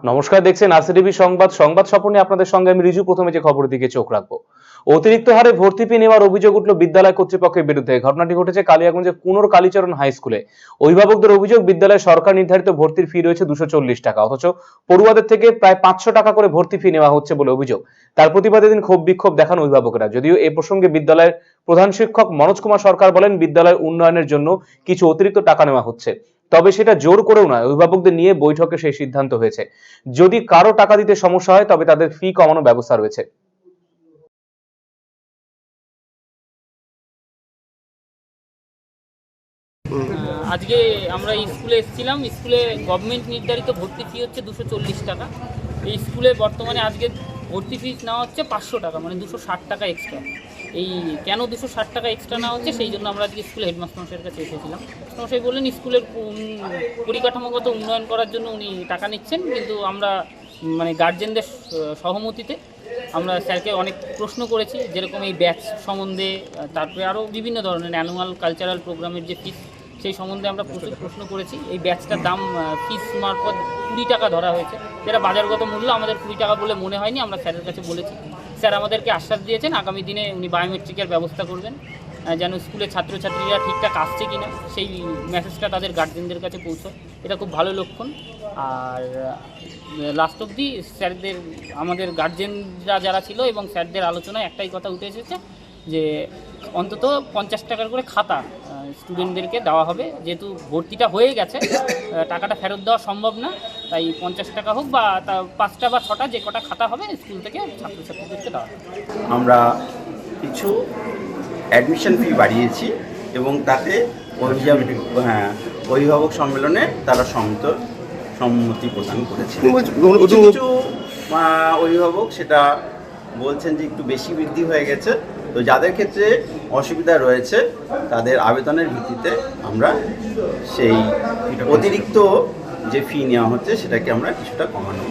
নমস্কার, দেখছেন আরসিটিভি সংবাদ স্বপনে আপনাদের সঙ্গে আমি রিজু। প্রথমে যে খবরের দিকে চোখ রাখবো। অতিরিক্ত হারে ভর্তি ফি নেওয়ার অভিযোগ উঠল বিদ্যালয় কর্তৃপক্ষের বিরুদ্ধে। ঘটনাটি ঘটেছে কালিয়াগঞ্জের কুনোর কালীচরণ হাই স্কুলে। অভিভাবকদের অভিযোগ, বিদ্যালয়ে সরকার নির্ধারিত ভর্তির ফি রয়েছে 240 টাকা, অথচ পড়ুয়াদের থেকে প্রায় 500 টাকা করে ভর্তি ফি নেওয়া হচ্ছে বলে অভিযোগ। তার প্রতিবাদে দিন ক্ষোভ বিক্ষোভ দেখান অভিভাবকেরা। যদিও এ প্রসঙ্গে বিদ্যালয়ের প্রধান শিক্ষক মনোজ কুমার সরকার বলেন, বিদ্যালয়ের উন্নয়নের জন্য কিছু অতিরিক্ত টাকা নেওয়া হচ্ছে, তবে সেটা জোর করেও নয়, অভিভাবকদের নিয়ে বৈঠকে সেই সিদ্ধান্ত হয়েছে। যদি কারো টাকা দিতে সমস্যা হয় তবে তাদের ফি কমানোর ব্যবস্থা রয়েছে। আজকে আমরা স্কুলে এসেছিলাম। স্কুলে গভর্নমেন্ট নির্ধারিত ভর্তি ফি হচ্ছে 240 টাকা। এই স্কুলে বর্তমানে আজকে ভর্তি ফিস নেওয়া হচ্ছে 500 টাকা, মানে 260 টাকা এক্সট্রা। এই কেন 260 টাকা এক্সট্রা নেওয়া হচ্ছে, সেই জন্য আমরা আজকে স্কুলে হেডমাস্টার মশাইয়ের কাছে এসেছিলাম। মশাই বললেন স্কুলের পরিকাঠামোগত উন্নয়ন করার জন্য উনি টাকা নিচ্ছেন, কিন্তু আমরা মানে গার্জেনদের সহমতিতে আমরা স্যারকে অনেক প্রশ্ন করেছি, যেরকম এই ব্যাচ সম্বন্ধে, তারপরে আরও বিভিন্ন ধরনের অ্যানুয়াল কালচারাল প্রোগ্রামের যে ফিস, সেই সম্বন্ধে আমরা প্রচুর প্রশ্ন করেছি। এই ব্যাচটার দাম ফিস মারফত 20 টাকা ধরা হয়েছে, যেটা বাজারগত মূল্য আমাদের 20 টাকা বলে মনে হয়নি। আমরা স্যারের কাছে বলেছি, স্যার আমাদেরকে আশ্বাস দিয়েছেন আগামী দিনে উনি বায়োমেট্রিকের ব্যবস্থা করবেন, যেন স্কুলের ছাত্রছাত্রীরা ঠিকঠাক আসছে কিনা সেই মেসেজটা তাদের গার্জেনদের কাছে পৌঁছয়। এটা খুব ভালো লক্ষণ। আর লাস্ট অবধি স্যারদের, আমাদের গার্জেনরা যারা ছিল এবং স্যারদের আলোচনায় একটাই কথা উঠে এসেছে, যে অন্তত 50 টাকার করে খাতা স্টুডেন্টদেরকে দেওয়া হবে। যেহেতু ভর্তিটা হয়ে গেছে, টাকাটা ফেরত দেওয়া সম্ভব না, তাই 50 টাকা হোক বা 5টা বা 6টা যে কটা খাতা হবে স্কুল থেকে ছাত্রছাত্রীদেরকে দেওয়া হবে। আমরা কিছু অ্যাডমিশন ফি বাড়িয়েছি এবং তাতে অভিভাবক সম্মেলনে তারা সম্মতি প্রদান করেছে। কিছু কিছু অভিভাবক সেটা বলছেন যে একটু বেশি বৃদ্ধি হয়ে গেছে, তো যাদের ক্ষেত্রে অসুবিধা রয়েছে তাদের আবেদনের ভিত্তিতে আমরা সেই অতিরিক্ত যে ফি নেওয়া হচ্ছে সেটাকে আমরা কিছুটা কমানো